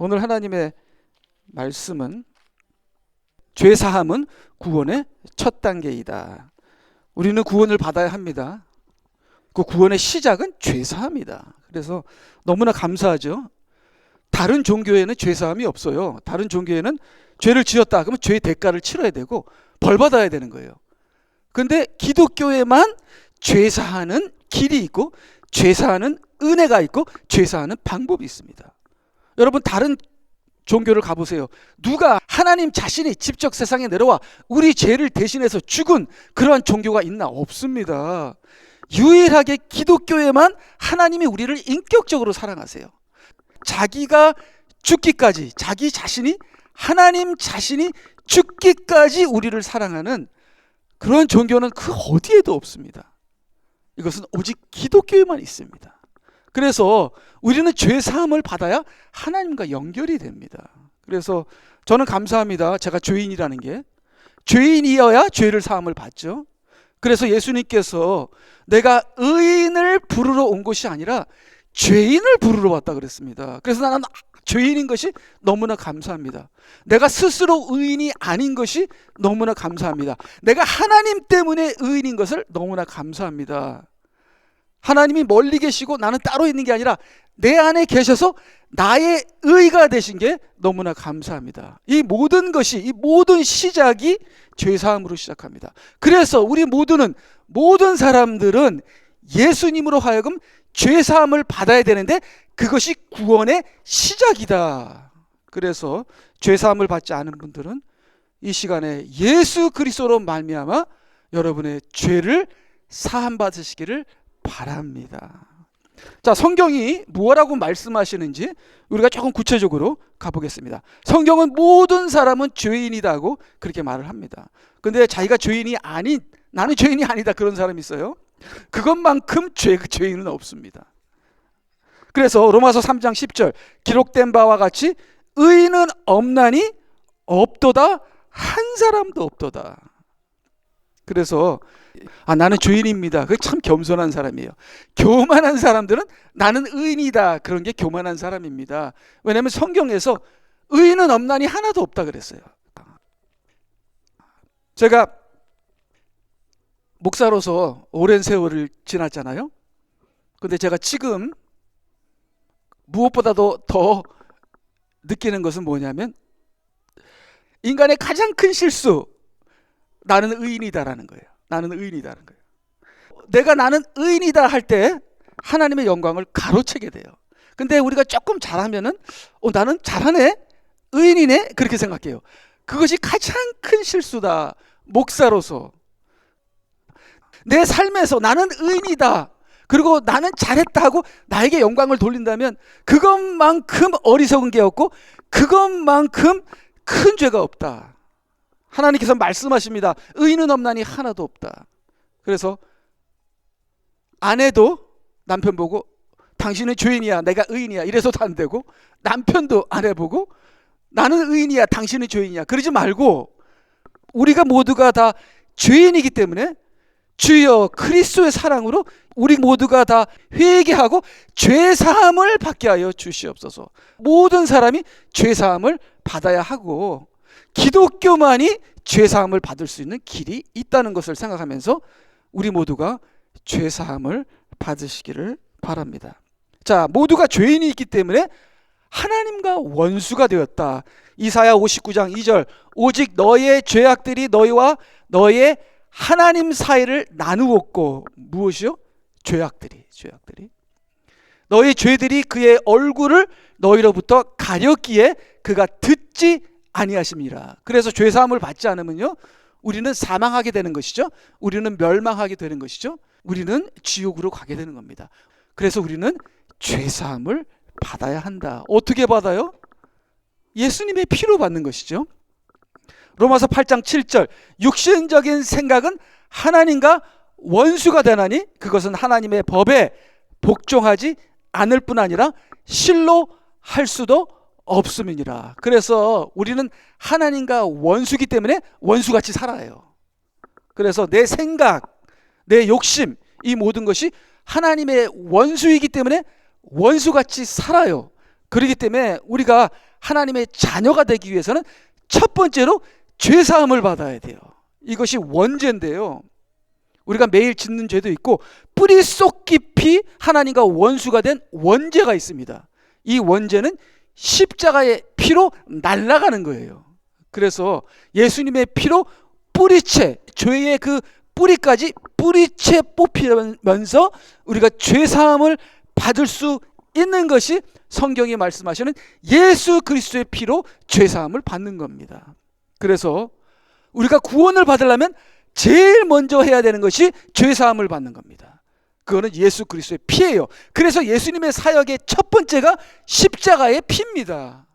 오늘 하나님의 말씀은 죄사함은 구원의 첫 단계이다. 우리는 구원을 받아야 합니다. 그 구원의 시작은 죄사함이다. 그래서 너무나 감사하죠. 다른 종교에는 죄사함이 없어요. 다른 종교에는 죄를 지었다 그러면 죄의 대가를 치러야 되고 벌 받아야 되는 거예요. 근데 기독교에만 죄사하는 길이 있고 죄사하는 은혜가 있고 죄사하는 방법이 있습니다. 여러분 다른 종교를 가보세요. 누가 하나님 자신이 직접 세상에 내려와 우리 죄를 대신해서 죽은 그러한 종교가 있나? 없습니다. 유일하게 기독교에만 하나님이 우리를 인격적으로 사랑하세요. 자기가 죽기까지, 자기 자신이, 하나님 자신이 죽기까지 우리를 사랑하는 그런 종교는 그 어디에도 없습니다. 이것은 오직 기독교에만 있습니다. 그래서 우리는 죄 사함을 받아야 하나님과 연결이 됩니다. 그래서 저는 감사합니다. 제가 죄인이라는 게, 죄인이어야 죄를 사함을 받죠. 그래서 예수님께서 내가 의인을 부르러 온 것이 아니라 죄인을 부르러 왔다 그랬습니다. 그래서 나는 죄인인 것이 너무나 감사합니다. 내가 스스로 의인이 아닌 것이 너무나 감사합니다. 내가 하나님 때문에 의인인 것을 너무나 감사합니다. 하나님이 멀리 계시고 나는 따로 있는 게 아니라 내 안에 계셔서 나의 의가 되신 게 너무나 감사합니다. 이 모든 것이, 이 모든 시작이 죄사함으로 시작합니다. 그래서 우리 모든 사람들은 예수님으로 하여금 죄사함을 받아야 되는데 그것이 구원의 시작이다. 그래서 죄사함을 받지 않은 분들은 이 시간에 예수 그리스도로 말미암아 여러분의 죄를 사함 받으시기를 바랍니다. 자, 성경이 무엇라고 말씀하시는지 우리가 조금 구체적으로 가보겠습니다. 성경은 모든 사람은 죄인이다고 그렇게 말을 합니다. 근데 자기가 죄인이 아닌, 나는 죄인이 아니다 그런 사람이 있어요. 그것만큼 죄인은 없습니다. 그래서 로마서 3장 10절 기록된 바와 같이 의인은 없나니 없도다 한 사람도 없도다. 그래서 나는 죄인입니다. 그게 참 겸손한 사람이에요. 교만한 사람들은 나는 의인이다 그런 게 교만한 사람입니다. 왜냐하면 성경에서 의인은 없나니 하나도 없다 그랬어요. 제가 목사로서 오랜 세월을 지났잖아요. 근데 제가 지금 무엇보다도 더 느끼는 것은 뭐냐면 인간의 가장 큰 실수, 나는 의인이다라는 거예요. 나는 의인이다라는 거예요. 내가 나는 의인이다 할 때 하나님의 영광을 가로채게 돼요. 근데 우리가 조금 잘하면은 나는 잘하네, 의인이네 그렇게 생각해요. 그것이 가장 큰 실수다. 목사로서 내 삶에서 나는 의인이다, 그리고 나는 잘했다 하고 나에게 영광을 돌린다면 그것만큼 어리석은 게 없고 그것만큼 큰 죄가 없다. 하나님께서 말씀하십니다. 의인은 없나니 하나도 없다. 그래서 아내도 남편 보고 당신은 죄인이야, 내가 의인이야 이래서도 안 되고, 남편도 아내 보고 나는 의인이야, 당신은 죄인이야 그러지 말고, 우리가 모두가 다 죄인이기 때문에 주여 그리스도의 사랑으로 우리 모두가 다 회개하고 죄사함을 받게 하여 주시옵소서. 모든 사람이 죄사함을 받아야 하고 기독교만이 죄사함을 받을 수 있는 길이 있다는 것을 생각하면서 우리 모두가 죄사함을 받으시기를 바랍니다. 자, 모두가 죄인이 있기 때문에 하나님과 원수가 되었다. 이사야 59장 2절 오직 너의 죄악들이 너희와 너의 하나님 사이를 나누었고, 무엇이요? 죄악들이 너희 죄들이 그의 얼굴을 너희로부터 가렸기에 그가 듣지 아니하심이라. 그래서 죄사함을 받지 않으면요 우리는 사망하게 되는 것이죠. 우리는 멸망하게 되는 것이죠. 우리는 지옥으로 가게 되는 겁니다. 그래서 우리는 죄사함을 받아야 한다. 어떻게 받아요? 예수님의 피로 받는 것이죠. 로마서 8장 7절 육신적인 생각은 하나님과 원수가 되나니 그것은 하나님의 법에 복종하지 않을 뿐 아니라 실로 할 수도 없음이니라. 그래서 우리는 하나님과 원수기 때문에 원수같이 살아요. 그래서 내 생각, 내 욕심, 이 모든 것이 하나님의 원수이기 때문에 원수같이 살아요. 그렇기 때문에 우리가 하나님의 자녀가 되기 위해서는 첫 번째로 죄사함을 받아야 돼요. 이것이 원죄인데요. 우리가 매일 짓는 죄도 있고 뿌리 속 깊이 하나님과 원수가 된 원죄가 있습니다. 이 원죄는 십자가의 피로 날아가는 거예요. 그래서 예수님의 피로 뿌리채, 죄의 그 뿌리까지 뿌리채 뽑히면서 우리가 죄사함을 받을 수 있는 것이 성경이 말씀하시는 예수 그리스도의 피로 죄사함을 받는 겁니다. 그래서 우리가 구원을 받으려면 제일 먼저 해야 되는 것이 죄사함을 받는 겁니다. 그거는 예수 그리스도의 피예요. 그래서 예수님의 사역의 첫 번째가 십자가의 피입니다.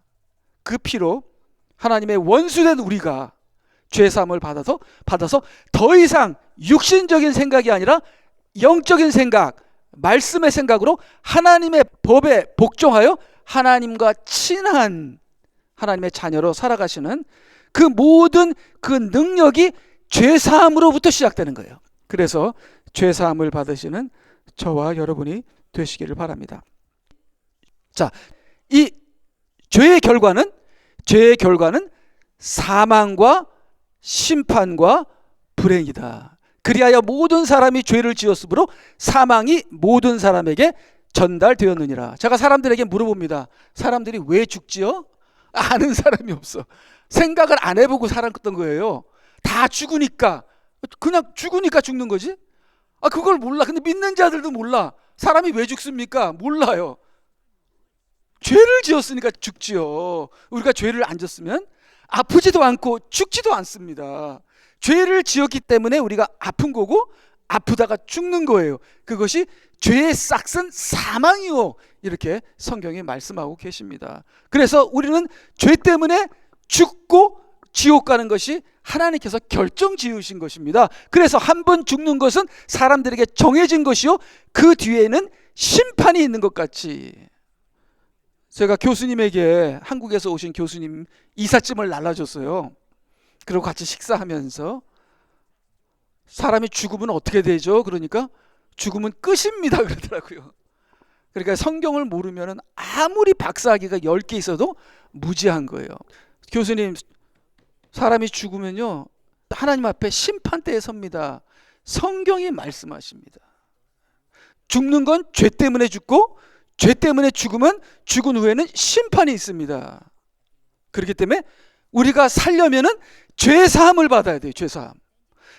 그 피로 하나님의 원수된 우리가 죄사함을 받아서 더 이상 육신적인 생각이 아니라 영적인 생각, 말씀의 생각으로 하나님의 법에 복종하여 하나님과 친한 하나님의 자녀로 살아가시는 그 모든 그 능력이 죄사함으로부터 시작되는 거예요. 그래서 죄사함을 받으시는 저와 여러분이 되시기를 바랍니다. 자, 이 죄의 결과는 사망과 심판과 불행이다. 그리하여 모든 사람이 죄를 지었으므로 사망이 모든 사람에게 전달되었느니라. 제가 사람들에게 물어봅니다. 사람들이 왜 죽지요? 아는 사람이 없어. 생각을 안 해보고 살았던 거예요. 다 죽으니까, 그냥 죽으니까 죽는 거지. 그걸 몰라. 근데 믿는 자들도 몰라. 사람이 왜 죽습니까? 몰라요. 죄를 지었으니까 죽지요. 우리가 죄를 안 졌으면 아프지도 않고 죽지도 않습니다. 죄를 지었기 때문에 우리가 아픈 거고 아프다가 죽는 거예요. 그것이 죄의 싹은 사망이요, 이렇게 성경이 말씀하고 계십니다. 그래서 우리는 죄 때문에 죽고 지옥 가는 것이 하나님께서 결정 지으신 것입니다. 그래서 한 번 죽는 것은 사람들에게 정해진 것이요, 그 뒤에는 심판이 있는 것 같이. 제가 교수님에게, 한국에서 오신 교수님 이삿짐을 날라줬어요. 그리고 같이 식사하면서 사람이 죽으면 어떻게 되죠? 그러니까 죽으면 끝입니다 그러더라고요. 그러니까 성경을 모르면 아무리 박사학위가 10개 있어도 무지한 거예요. 교수님, 사람이 죽으면요 하나님 앞에 심판대에 섭니다. 성경이 말씀하십니다. 죽는 건 죄 때문에 죽고 죄 때문에 죽으면 죽은 후에는 심판이 있습니다. 그렇기 때문에 우리가 살려면은 죄사함을 받아야 돼요. 죄사함.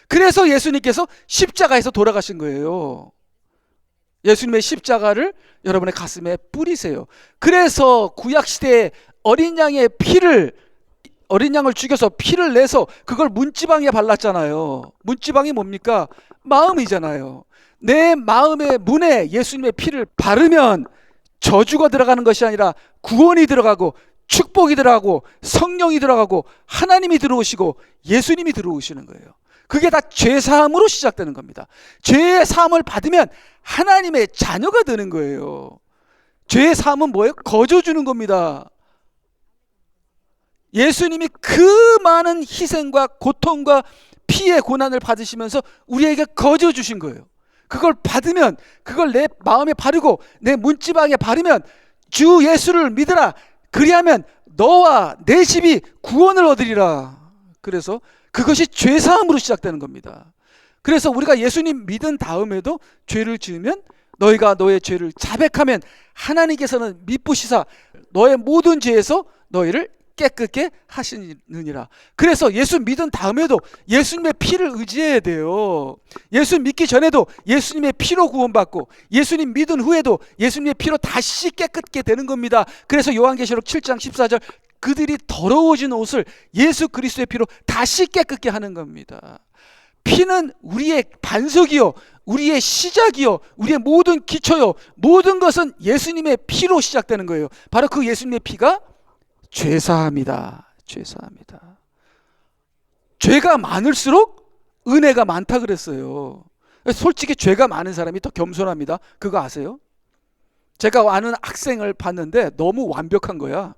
그래서 예수님께서 십자가에서 돌아가신 거예요. 예수님의 십자가를 여러분의 가슴에 뿌리세요. 그래서 구약시대에 어린 양의 피를, 어린 양을 죽여서 피를 내서 그걸 문지방에 발랐잖아요. 문지방이 뭡니까? 마음이잖아요. 내 마음의 문에 예수님의 피를 바르면 저주가 들어가는 것이 아니라 구원이 들어가고 축복이 들어가고 성령이 들어가고 하나님이 들어오시고 예수님이 들어오시는 거예요. 그게 다 죄사함으로 시작되는 겁니다. 죄의 사함을 받으면 하나님의 자녀가 되는 거예요. 죄의 사함은 뭐예요? 거저주는 겁니다. 예수님이 그 많은 희생과 고통과 피의 고난을 받으시면서 우리에게 거저 주신 거예요. 그걸 받으면, 그걸 내 마음에 바르고 내 문지방에 바르면 주 예수를 믿으라. 그리하면 너와 내 집이 구원을 얻으리라. 그래서 그것이 죄사함으로 시작되는 겁니다. 그래서 우리가 예수님 믿은 다음에도 죄를 지으면 너희가 너의 죄를 자백하면 하나님께서는 미쁘시사 너의 모든 죄에서 너희를 깨끗게 하시느니라. 그래서 예수 믿은 다음에도 예수님의 피를 의지해야 돼요. 예수 믿기 전에도 예수님의 피로 구원받고 예수님 믿은 후에도 예수님의 피로 다시 깨끗게 되는 겁니다. 그래서 요한계시록 7장 14절 그들이 더러워진 옷을 예수 그리스도의 피로 다시 깨끗게 하는 겁니다. 피는 우리의 반석이요, 우리의 시작이요, 우리의 모든 기초요, 모든 것은 예수님의 피로 시작되는 거예요. 바로 그 예수님의 피가 죄사함이다. 죄사함이다. 죄가 많을수록 은혜가 많다 그랬어요. 솔직히 죄가 많은 사람이 더 겸손합니다. 그거 아세요? 제가 아는 학생을 봤는데 너무 완벽한 거야.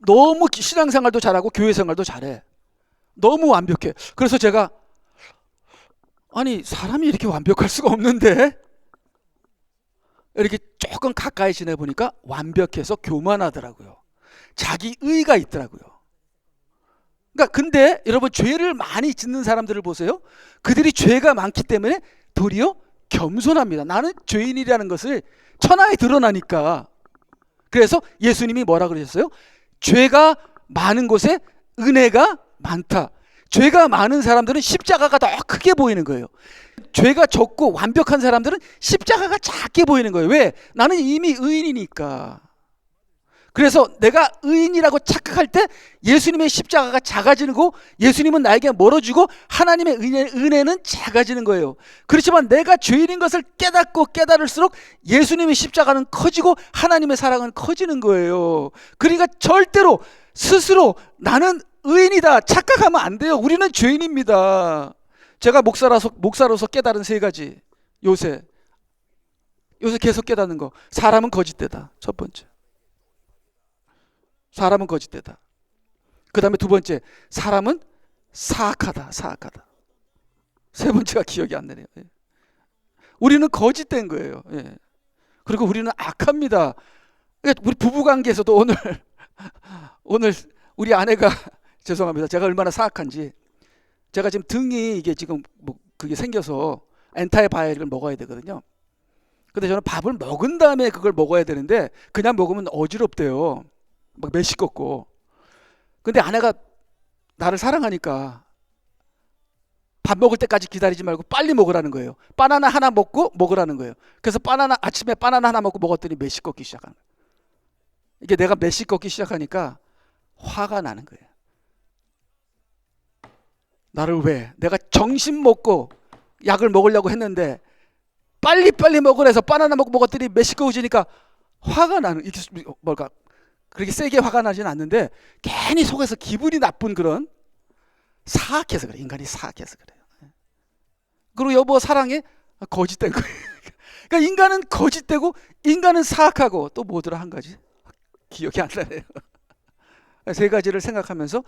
너무 신앙생활도 잘하고 교회생활도 잘해. 너무 완벽해. 그래서 제가 아니 사람이 이렇게 완벽할 수가 없는데 이렇게 조금 가까이 지내보니까 완벽해서 교만하더라고요. 자기 의가 있더라고요. 그러니까 근데 여러분, 죄를 많이 짓는 사람들을 보세요. 그들이 죄가 많기 때문에 도리어 겸손합니다. 나는 죄인이라는 것을 천하에 드러나니까. 그래서 예수님이 뭐라 그러셨어요? 죄가 많은 곳에 은혜가 많다. 죄가 많은 사람들은 십자가가 더 크게 보이는 거예요. 죄가 적고 완벽한 사람들은 십자가가 작게 보이는 거예요. 왜? 나는 이미 의인이니까. 그래서 내가 의인이라고 착각할 때 예수님의 십자가가 작아지는 거, 예수님은 나에게 멀어지고 하나님의 은혜는 작아지는 거예요. 그렇지만 내가 죄인인 것을 깨닫고 깨달을수록 예수님의 십자가는 커지고 하나님의 사랑은 커지는 거예요. 그러니까 절대로 스스로 나는 의인이다 착각하면 안 돼요. 우리는 죄인입니다. 제가 목사로서 깨달은 세 가지. 요새 계속 깨닫는 거. 사람은 거짓되다. 첫 번째. 사람은 거짓되다. 그 다음에 두 번째, 사람은 사악하다. 세 번째가 기억이 안 나네요. 우리는 거짓된 거예요. 그리고 우리는 악합니다. 우리 부부관계에서도 오늘 우리 아내가 죄송합니다. 제가 얼마나 사악한지. 제가 지금 등이 이게 지금 그게 생겨서 엔타이바이오틱을 먹어야 되거든요. 근데 저는 밥을 먹은 다음에 그걸 먹어야 되는데 그냥 먹으면 어지럽대요. 막 메시껍고. 근데 아내가 나를 사랑하니까 밥 먹을 때까지 기다리지 말고 빨리 먹으라는 거예요. 바나나 하나 먹고 먹으라는 거예요. 그래서 아침에 바나나 하나 먹고 먹었더니 메시껍기 시작하는 거예요. 이게 내가 메시껍기 시작하니까 화가 나는 거예요. 나를 왜? 내가 정신 먹고 약을 먹으려고 했는데 빨리 먹으래서 바나나 먹고 먹었더니 메시꺼워지니까 화가 나는, 이게 뭘까? 그렇게 세게 화가 나지는 않는데 괜히 속에서 기분이 나쁜 그런, 사악해서 그래. 인간이 사악해서 그래요. 그리고 여보 사랑해? 거짓된 거예요. 그러니까 인간은 거짓되고 인간은 사악하고 또 뭐더라 한 가지 기억이 안 나네요. 세 가지를 생각하면서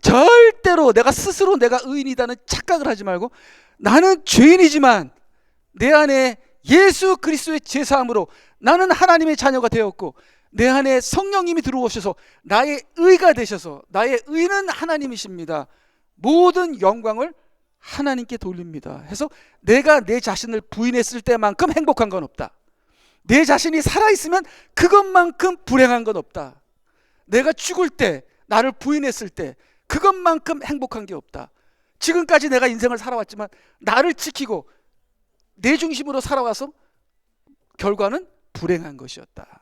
절대로 내가 스스로 내가 의인이다는 착각을 하지 말고, 나는 죄인이지만 내 안에 예수 그리스도의 제사함으로 나는 하나님의 자녀가 되었고 내 안에 성령님이 들어오셔서 나의 의가 되셔서, 나의 의는 하나님이십니다. 모든 영광을 하나님께 돌립니다. 해서 내가 내 자신을 부인했을 때만큼 행복한 건 없다. 내 자신이 살아있으면 그것만큼 불행한 건 없다. 내가 죽을 때, 나를 부인했을 때 그것만큼 행복한 게 없다. 지금까지 내가 인생을 살아왔지만 나를 지키고 내 중심으로 살아와서 결과는 불행한 것이었다.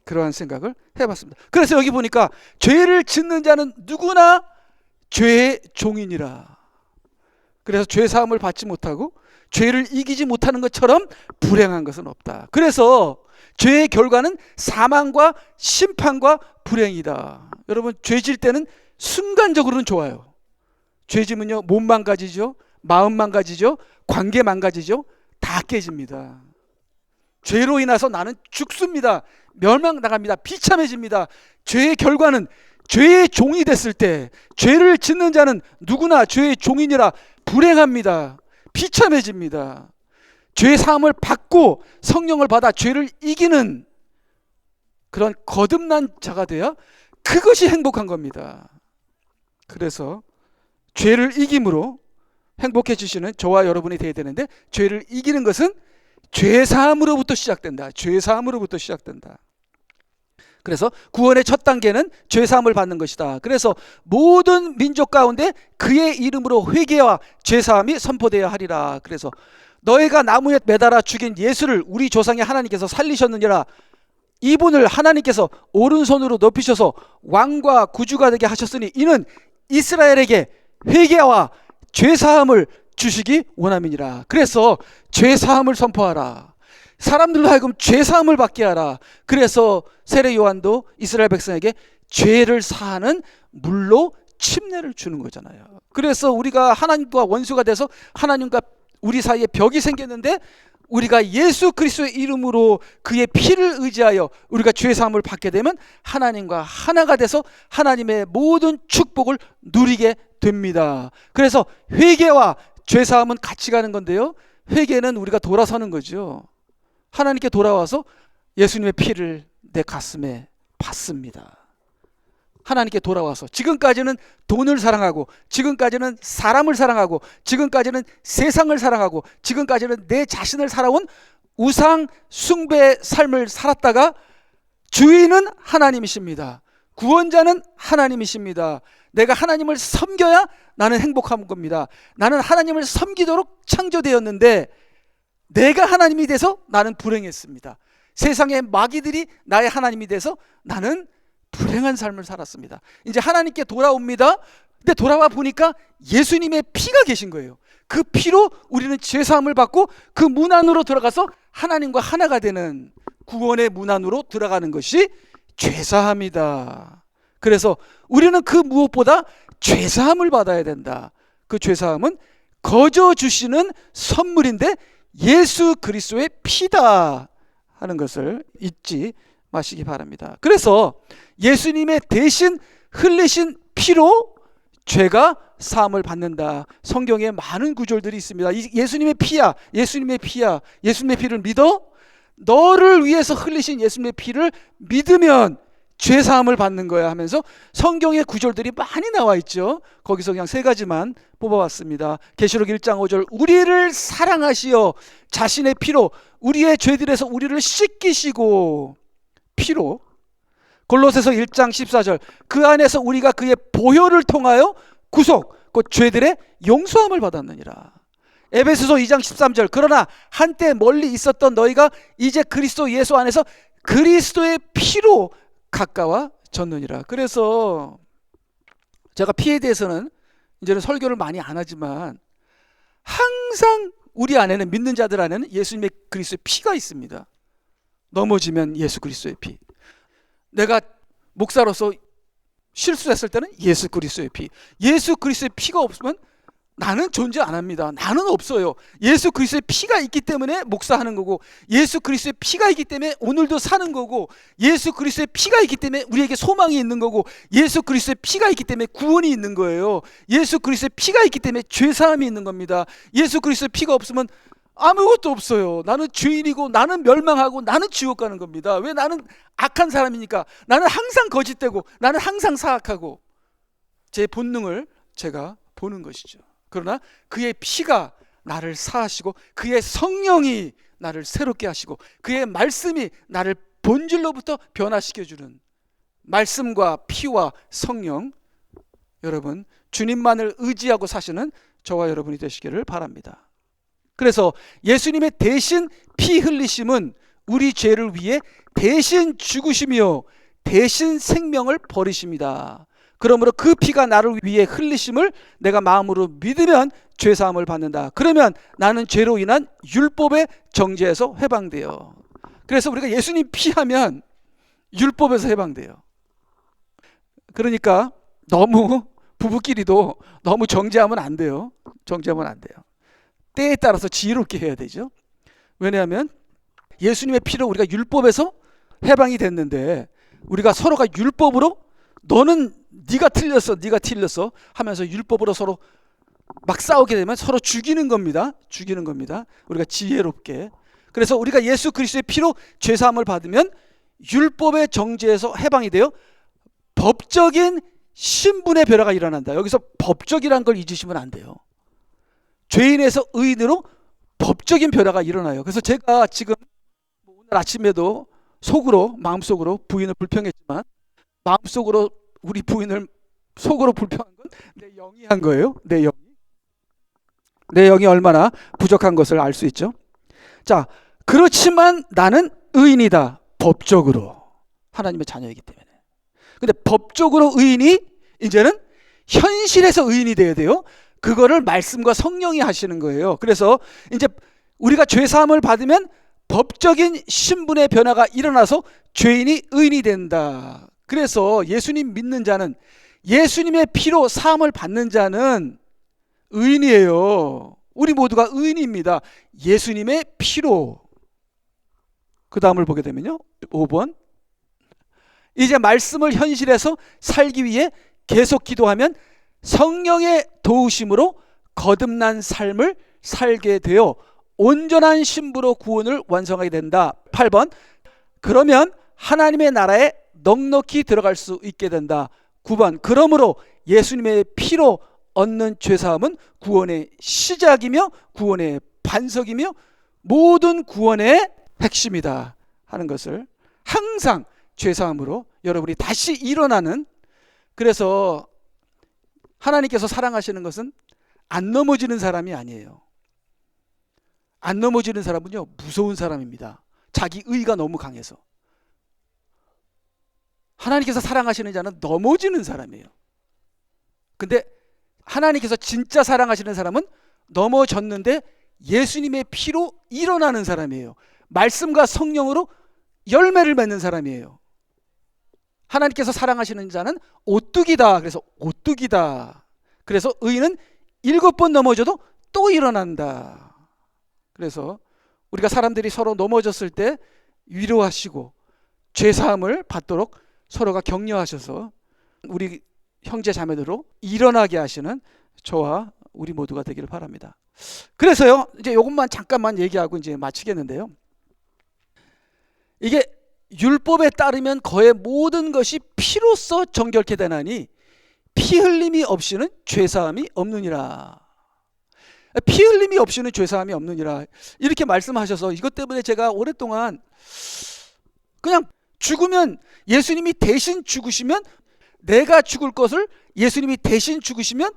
그러한 생각을 해봤습니다. 그래서 여기 보니까 죄를 짓는 자는 누구나 죄의 종이니라. 그래서 죄 사함을 받지 못하고 죄를 이기지 못하는 것처럼 불행한 것은 없다. 그래서 죄의 결과는 사망과 심판과 불행이다. 여러분, 죄 질 때는 순간적으로는 좋아요. 죄 지면요, 몸 망가지죠, 마음 망가지죠, 관계 망가지죠, 다 깨집니다. 죄로 인해서 나는 죽습니다. 멸망당합니다. 비참해집니다. 죄의 결과는 죄의 종이 됐을 때, 죄를 짓는 자는 누구나 죄의 종이니라 불행합니다. 비참해집니다. 죄 사함을 받고 성령을 받아 죄를 이기는 그런 거듭난 자가 돼야 그것이 행복한 겁니다. 그래서 죄를 이김으로 행복해지시는 저와 여러분이 되어야 되는데, 죄를 이기는 것은 죄 사함으로부터 시작된다. 죄 사함으로부터 시작된다. 그래서 구원의 첫 단계는 죄 사함을 받는 것이다. 그래서 모든 민족 가운데 그의 이름으로 회개와 죄 사함이 선포되어야 하리라. 그래서 너희가 나무에 매달아 죽인 예수를 우리 조상의 하나님께서 살리셨느니라. 이분을 하나님께서 오른손으로 높이셔서 왕과 구주가 되게 하셨으니 이는 이스라엘에게 회개와 죄 사함을 주시기 원함이니라. 그래서 죄 사함을 선포하라. 사람들로 하여금 죄 사함을 받게 하라. 그래서 세례 요한도 이스라엘 백성에게 죄를 사하는 물로 침례를 주는 거잖아요. 그래서 우리가 하나님과 원수가 돼서 하나님과 우리 사이에 벽이 생겼는데, 우리가 예수 그리스도의 이름으로 그의 피를 의지하여 우리가 죄 사함을 받게 되면 하나님과 하나가 돼서 하나님의 모든 축복을 누리게 됩니다. 그래서 회개와 죄 사함은 같이 가는 건데요, 회개는 우리가 돌아서는 거죠. 하나님께 돌아와서 예수님의 피를 내 가슴에 받습니다. 하나님께 돌아와서 지금까지는 돈을 사랑하고, 지금까지는 사람을 사랑하고, 지금까지는 세상을 사랑하고, 지금까지는 내 자신을 살아온 우상 숭배의 삶을 살았다가 주인은 하나님이십니다. 구원자는 하나님이십니다. 내가 하나님을 섬겨야 나는 행복한 겁니다. 나는 하나님을 섬기도록 창조되었는데 내가 하나님이 돼서 나는 불행했습니다. 세상의 마귀들이 나의 하나님이 돼서 나는 불행한 삶을 살았습니다. 이제 하나님께 돌아옵니다. 근데 돌아와 보니까 예수님의 피가 계신 거예요. 그 피로 우리는 죄사함을 받고 그 문 안으로 들어가서 하나님과 하나가 되는 구원의 문 안으로 들어가는 것이 죄사함이다. 그래서 우리는 그 무엇보다 죄사함을 받아야 된다. 그 죄사함은 거저 주시는 선물인데 예수 그리스도의 피다 하는 것을 잊지 마시기 바랍니다. 그래서 예수님의 대신 흘리신 피로 죄가 사함을 받는다. 성경에 많은 구절들이 있습니다. 예수님의 피야, 예수님의 피야, 예수님의 피를 믿어? 너를 위해서 흘리신 예수님의 피를 믿으면 죄 사함을 받는 거야 하면서 성경의 구절들이 많이 나와 있죠. 거기서 그냥 세 가지만 뽑아왔습니다. 계시록 1장 5절 우리를 사랑하시어 자신의 피로 우리의 죄들에서 우리를 씻기시고 피로. 골로새서 1장 14절 그 안에서 우리가 그의 보혈을 통하여 구속 곧 죄들의 용서함을 받았느니라. 에베소서 2장 13절 그러나 한때 멀리 있었던 너희가 이제 그리스도 예수 안에서 그리스도의 피로 가까워졌느니라. 그래서 제가 피에 대해서는 이제는 설교를 많이 안 하지만 항상 우리 안에는, 믿는 자들 안에는 예수님의 그리스도의 피가 있습니다. 넘어지면 예수 그리스도의 피. 내가 목사로서 실수했을 때는 예수 그리스도의 피. 예수 그리스도의 피가 없으면 나는 존재 안 합니다. 나는 없어요. 예수 그리스도의 피가 있기 때문에 목사하는 거고, 예수 그리스도의 피가 있기 때문에 오늘도 사는 거고, 예수 그리스도의 피가 있기 때문에 우리에게 소망이 있는 거고, 예수 그리스도의 피가 있기 때문에 구원이 있는 거예요. 예수 그리스도의 피가 있기 때문에 죄사함이 있는 겁니다. 예수 그리스도의 피가 없으면 아무것도 없어요. 나는 죄인이고 나는 멸망하고 나는 지옥 가는 겁니다. 왜? 나는 악한 사람이니까. 나는 항상 거짓되고 나는 항상 사악하고 제 본능을 제가 보는 것이죠. 그러나 그의 피가 나를 사하시고 그의 성령이 나를 새롭게 하시고 그의 말씀이 나를 본질로부터 변화시켜주는 말씀과 피와 성령, 여러분 주님만을 의지하고 사시는 저와 여러분이 되시기를 바랍니다. 그래서 예수님의 대신 피 흘리심은 우리 죄를 위해 대신 죽으시며 대신 생명을 버리십니다. 그러므로 그 피가 나를 위해 흘리심을 내가 마음으로 믿으면 죄사함을 받는다. 그러면 나는 죄로 인한 율법의 정죄에서 해방돼요. 그래서 우리가 예수님 피하면 율법에서 해방돼요. 그러니까 너무 부부끼리도 너무 정죄하면 안 돼요. 정죄하면 안 돼요. 때에 따라서 지혜롭게 해야 되죠. 왜냐하면 예수님의 피로 우리가 율법에서 해방이 됐는데 우리가 서로가 율법으로 너는 네가 틀렸어 하면서 율법으로 서로 막 싸우게 되면 서로 죽이는 겁니다. 우리가 지혜롭게. 그래서 우리가 예수 그리스도의 피로 죄사함을 받으면 율법의 정죄에서 해방이 되어 법적인 신분의 변화가 일어난다. 여기서 법적이라는 걸 잊으시면 안 돼요. 죄인에서 의인으로 법적인 변화가 일어나요. 그래서 제가 지금 오늘 아침에도 마음속으로 부인을 불평했지만 마음속으로 우리 부인을 속으로 불평한 건 내 영이 한 거예요. 내 영이 얼마나 부족한 것을 알 수 있죠. 자, 그렇지만 나는 의인이다. 법적으로 하나님의 자녀이기 때문에. 근데 법적으로 의인이 이제는 현실에서 의인이 돼야 돼요. 그거를 말씀과 성령이 하시는 거예요. 그래서 이제 우리가 죄사함을 받으면 법적인 신분의 변화가 일어나서 죄인이 의인이 된다. 그래서 예수님 믿는 자는, 예수님의 피로 사함을 받는 자는 의인이에요. 우리 모두가 의인입니다. 예수님의 피로. 그 다음을 보게 되면요, 5번 이제 말씀을 현실에서 살기 위해 계속 기도하면 성령의 도우심으로 거듭난 삶을 살게 되어 온전한 신부로 구원을 완성하게 된다. 8번 그러면 하나님의 나라에 넉넉히 들어갈 수 있게 된다. 9번 그러므로 예수님의 피로 얻는 죄사함은 구원의 시작이며 구원의 반석이며 모든 구원의 핵심이다 하는 것을 항상 죄사함으로 여러분이 다시 일어나는, 그래서 하나님께서 사랑하시는 것은 안 넘어지는 사람이 아니에요. 안 넘어지는 사람은요 무서운 사람입니다. 자기 의가 너무 강해서. 하나님께서 사랑하시는 자는 넘어지는 사람이에요. 근데 하나님께서 진짜 사랑하시는 사람은 넘어졌는데 예수님의 피로 일어나는 사람이에요. 말씀과 성령으로 열매를 맺는 사람이에요. 하나님께서 사랑하시는 자는 오뚜기다. 그래서 오뚜기다. 그래서 의인은 7번 넘어져도 또 일어난다. 그래서 우리가 사람들이 서로 넘어졌을 때 위로하시고 죄사함을 받도록 서로가 격려하셔서 우리 형제 자매들로 일어나게 하시는 저와 우리 모두가 되기를 바랍니다. 그래서요 이제 이것만 잠깐만 얘기하고 이제 마치겠는데요. 이게 율법에 따르면 거의 모든 것이 피로써 정결케 되나니 피 흘림이 없이는 죄사함이 없느니라. 피 흘림이 없이는 죄사함이 없느니라 이렇게 말씀하셔서 이것 때문에 제가 오랫동안 그냥 죽으면 예수님이 대신 죽으시면, 내가 죽을 것을 예수님이 대신 죽으시면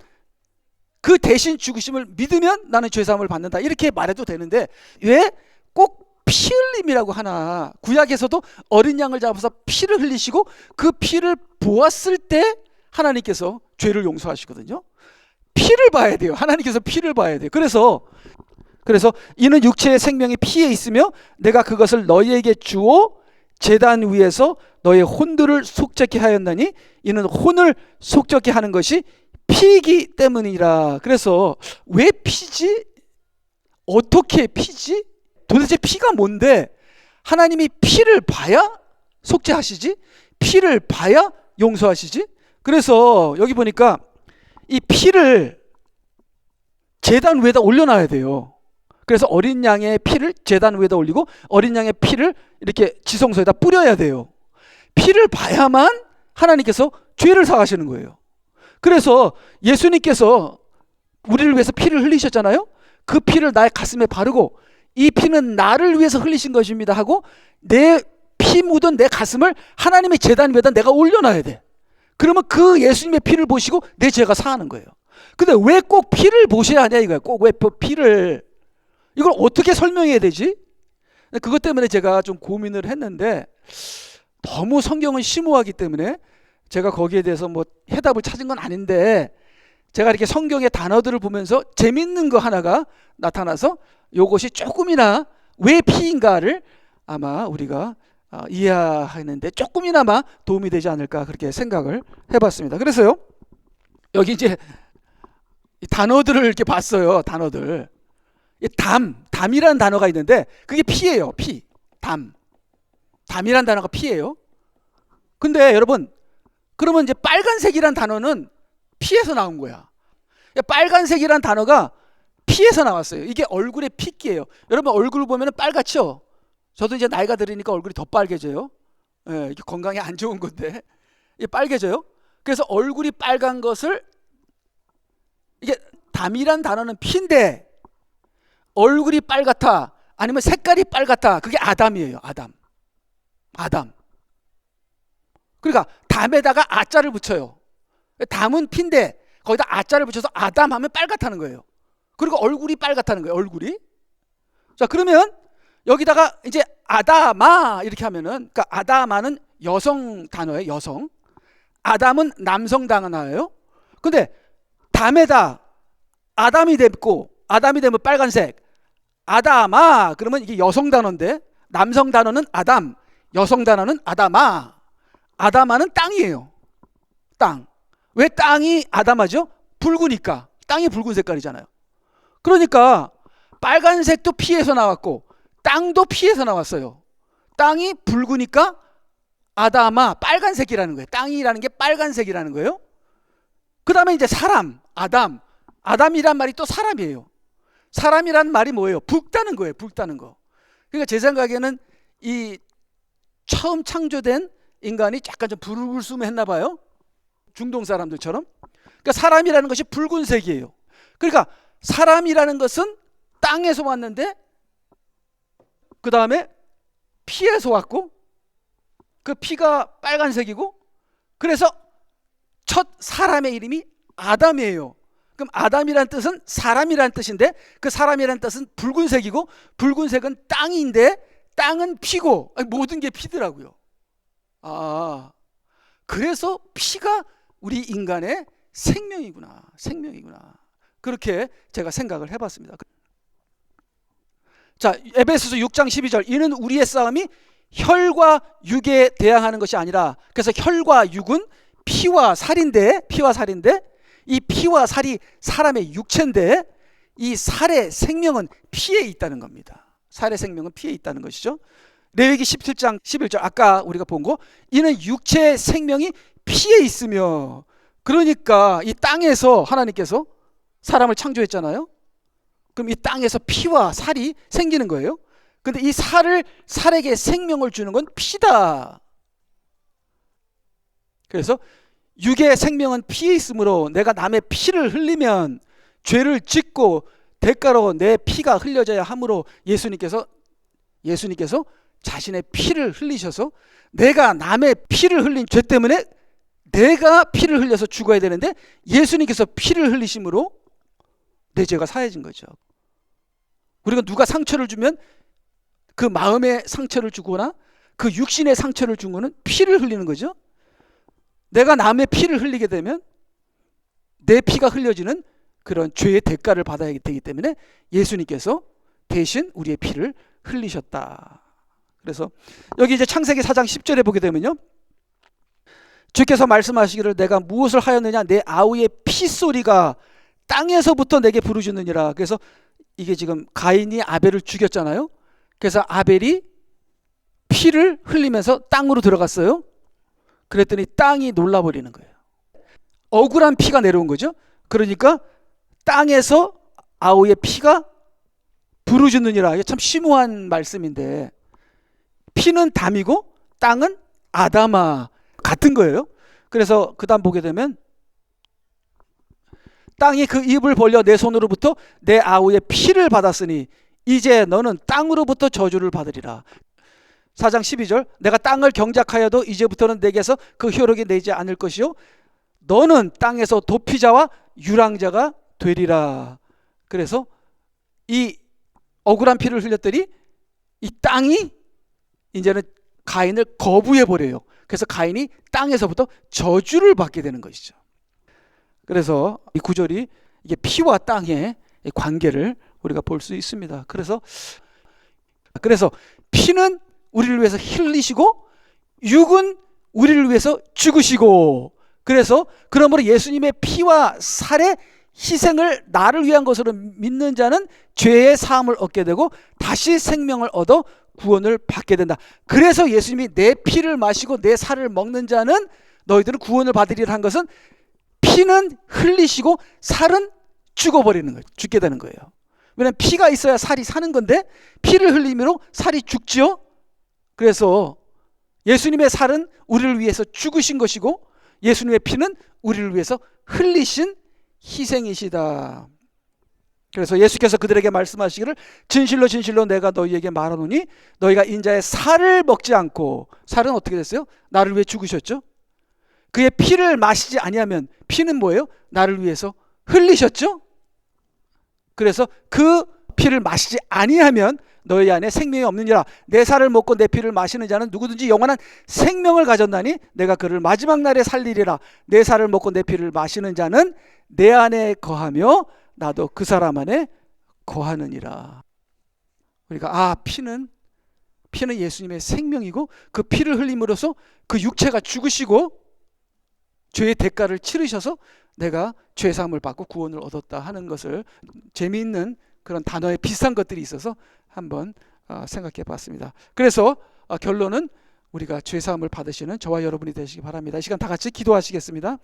그 대신 죽으심을 믿으면 나는 죄사함을 받는다 이렇게 말해도 되는데 왜 꼭 피 흘림이라고 하나. 구약에서도 어린 양을 잡아서 피를 흘리시고 그 피를 보았을 때 하나님께서 죄를 용서하시거든요. 피를 봐야 돼요. 하나님께서 피를 봐야 돼요. 그래서 이는 육체의 생명이 피에 있으며 내가 그것을 너희에게 주어 제단 위에서 너의 혼들을 속죄케 하였나니 이는 혼을 속죄케 하는 것이 피이기 때문이라. 그래서 왜 피지? 어떻게 피지? 도대체 피가 뭔데? 하나님이 피를 봐야 속죄하시지? 피를 봐야 용서하시지? 그래서 여기 보니까 이 피를 제단 위에다 올려놔야 돼요. 그래서 어린 양의 피를 제단 위에다 올리고 어린 양의 피를 이렇게 지성소에다 뿌려야 돼요. 피를 봐야만 하나님께서 죄를 사하시는 거예요. 그래서 예수님께서 우리를 위해서 피를 흘리셨잖아요. 그 피를 나의 가슴에 바르고 이 피는 나를 위해서 흘리신 것입니다 하고 내 피 묻은 내 가슴을 하나님의 제단 위에다 내가 올려놔야 돼. 그러면 그 예수님의 피를 보시고 내 죄가 사하는 거예요. 근데 왜 꼭 피를 보셔야 하냐 이거예요. 꼭 왜 피를, 이걸 어떻게 설명해야 되지? 그것 때문에 제가 좀 고민을 했는데 너무 성경은 심오하기 때문에 제가 거기에 대해서 뭐 해답을 찾은 건 아닌데 제가 이렇게 성경의 단어들을 보면서 재밌는 거 하나가 나타나서 이것이 조금이나 왜 피인가를 아마 우리가 이해하는데 조금이나마 도움이 되지 않을까 그렇게 생각을 해봤습니다. 그래서요 여기 이제 단어들을 이렇게 봤어요. 단어들. 담이라는 단어가 있는데 그게 피예요. 피. 담이라는 단어가 피예요. 근데 여러분 그러면 이제 빨간색이라는 단어는 피에서 나온 거야. 빨간색이라는 단어가 피에서 나왔어요. 이게 얼굴의 핏기예요. 여러분 얼굴 보면 빨갛죠? 저도 이제 나이가 들으니까 얼굴이 더 빨개져요. 예, 이게 건강에 안 좋은 건데 이게 빨개져요. 그래서 얼굴이 빨간 것을, 이게 담이란 단어는 피인데 얼굴이 빨갛다 아니면 색깔이 빨갛다, 그게 아담이에요. 아담. 그러니까 담에다가 아자를 붙여요. 담은 피인데 거기다 아자를 붙여서 아담 하면 빨갛다는 거예요. 그리고 얼굴이 빨갛다는 거예요. 얼굴이. 자 그러면 여기다가 이제 아다마 이렇게 하면은, 그러니까 아다마는 여성 단어예요. 여성. 아담은 남성 단어예요. 근데 담에다 아담이 되면 빨간색, 아다마 그러면 이게 여성 단어인데 남성 단어는 아담, 여성 단어는 아다마. 아다마는 땅이에요. 땅. 왜 땅이 아다마죠? 붉으니까. 땅이 붉은 색깔이잖아요. 그러니까 빨간색도 피에서 나왔고 땅도 피에서 나왔어요. 땅이 붉으니까 아다마, 빨간색이라는 거예요. 땅이라는 게 빨간색이라는 거예요. 그 다음에 이제 사람, 아담이란 말이 또 사람이에요. 사람이란 말이 뭐예요? 붉다는 거예요. 붉다는 거. 그러니까 제 생각에는 이 처음 창조된 인간이 약간 좀 붉을수했나 봐요. 중동 사람들처럼. 그러니까 사람이라는 것이 붉은색이에요. 그러니까 사람이라는 것은 땅에서 왔는데 그 다음에 피에서 왔고 그 피가 빨간색이고 그래서 첫 사람의 이름이 아담이에요. 그럼 아담이란 뜻은 사람이란 뜻인데 그 사람이란 뜻은 붉은색이고 붉은색은 땅인데 땅은 피고 모든 게 피더라고요. 그래서 피가 우리 인간의 생명이구나. 생명이구나. 그렇게 제가 생각을 해봤습니다. 자, 에베소서 6장 12절. 이는 우리의 싸움이 혈과 육에 대항하는 것이 아니라, 그래서 혈과 육은 피와 살인데 이 피와 살이 사람의 육체인데 이 살의 생명은 피에 있다는 겁니다. 살의 생명은 피에 있다는 것이죠. 레위기 17장 11절 아까 우리가 본 거, 이는 육체의 생명이 피에 있으며, 그러니까 이 땅에서 하나님께서 사람을 창조했잖아요. 그럼 이 땅에서 피와 살이 생기는 거예요. 근데 이 살에게 생명을 주는 건 피다. 그래서 육의 생명은 피에 있으므로 내가 남의 피를 흘리면 죄를 짓고 대가로 내 피가 흘려져야 하므로 예수님께서 자신의 피를 흘리셔서 내가 남의 피를 흘린 죄 때문에 내가 피를 흘려서 죽어야 되는데 예수님께서 피를 흘리심으로 내 죄가 사해진 거죠. 우리가 누가 상처를 주면 그 마음의 상처를 주거나 그 육신의 상처를 준 거는 피를 흘리는 거죠. 내가 남의 피를 흘리게 되면 내 피가 흘려지는 그런 죄의 대가를 받아야 되기 때문에 예수님께서 대신 우리의 피를 흘리셨다. 그래서 여기 이제 창세기 4장 10절에 보게 되면요, 주께서 말씀하시기를 내가 무엇을 하였느냐, 내 아우의 피소리가 땅에서부터 내게 부르짖느니라. 그래서 이게 지금 가인이 아벨을 죽였잖아요. 그래서 아벨이 피를 흘리면서 땅으로 들어갔어요. 그랬더니 땅이 놀라버리는 거예요. 억울한 피가 내려온 거죠. 그러니까 땅에서 아우의 피가 부르짖느니라. 이게 참 심오한 말씀인데, 피는 담이고 땅은 아담아, 같은 거예요. 그래서 그 다음 보게 되면 땅이 그 입을 벌려 내 손으로부터 내 아우의 피를 받았으니 이제 너는 땅으로부터 저주를 받으리라. 4장 12절 내가 땅을 경작하여도 이제부터는 내게서 그 효력이 내지 않을 것이요 너는 땅에서 도피자와 유랑자가 되리라. 그래서 이 억울한 피를 흘렸더니 이 땅이 이제는 가인을 거부해 버려요. 그래서 가인이 땅에서부터 저주를 받게 되는 것이죠. 그래서 이 구절이 이게 피와 땅의 관계를 우리가 볼 수 있습니다. 그래서 피는 우리를 위해서 흘리시고 육은 우리를 위해서 죽으시고, 그래서 그러므로 예수님의 피와 살의 희생을 나를 위한 것으로 믿는 자는 죄의 사함을 얻게 되고 다시 생명을 얻어 구원을 받게 된다. 그래서 예수님이 내 피를 마시고 내 살을 먹는 자는 너희들은 구원을 받으리라 한 것은 피는 흘리시고 살은 죽어버리는 거예요. 죽게 되는 거예요. 왜냐하면 피가 있어야 살이 사는 건데 피를 흘림으로 살이 죽지요. 그래서 예수님의 살은 우리를 위해서 죽으신 것이고 예수님의 피는 우리를 위해서 흘리신 희생이시다. 그래서 예수께서 그들에게 말씀하시기를 진실로 진실로 내가 너희에게 말하노니 너희가 인자의 살을 먹지 않고, 살은 어떻게 됐어요? 나를 위해 죽으셨죠. 그의 피를 마시지 아니하면, 피는 뭐예요? 나를 위해서 흘리셨죠. 그래서 그 피를 마시지 아니하면 너희 안에 생명이 없느니라. 내 살을 먹고 내 피를 마시는 자는 누구든지 영원한 생명을 가졌나니 내가 그를 마지막 날에 살리리라. 내 살을 먹고 내 피를 마시는 자는 내 안에 거하며 나도 그 사람 안에 거하느니라. 그러니까 피는 예수님의 생명이고 그 피를 흘림으로써 그 육체가 죽으시고 죄의 대가를 치르셔서 내가 죄사함을 받고 구원을 얻었다 하는 것을, 재미있는 그런 단어에 비슷한 것들이 있어서 한번 생각해 봤습니다. 그래서 결론은 우리가 죄사함을 받으시는 저와 여러분이 되시기 바랍니다. 이 시간 다 같이 기도하시겠습니다.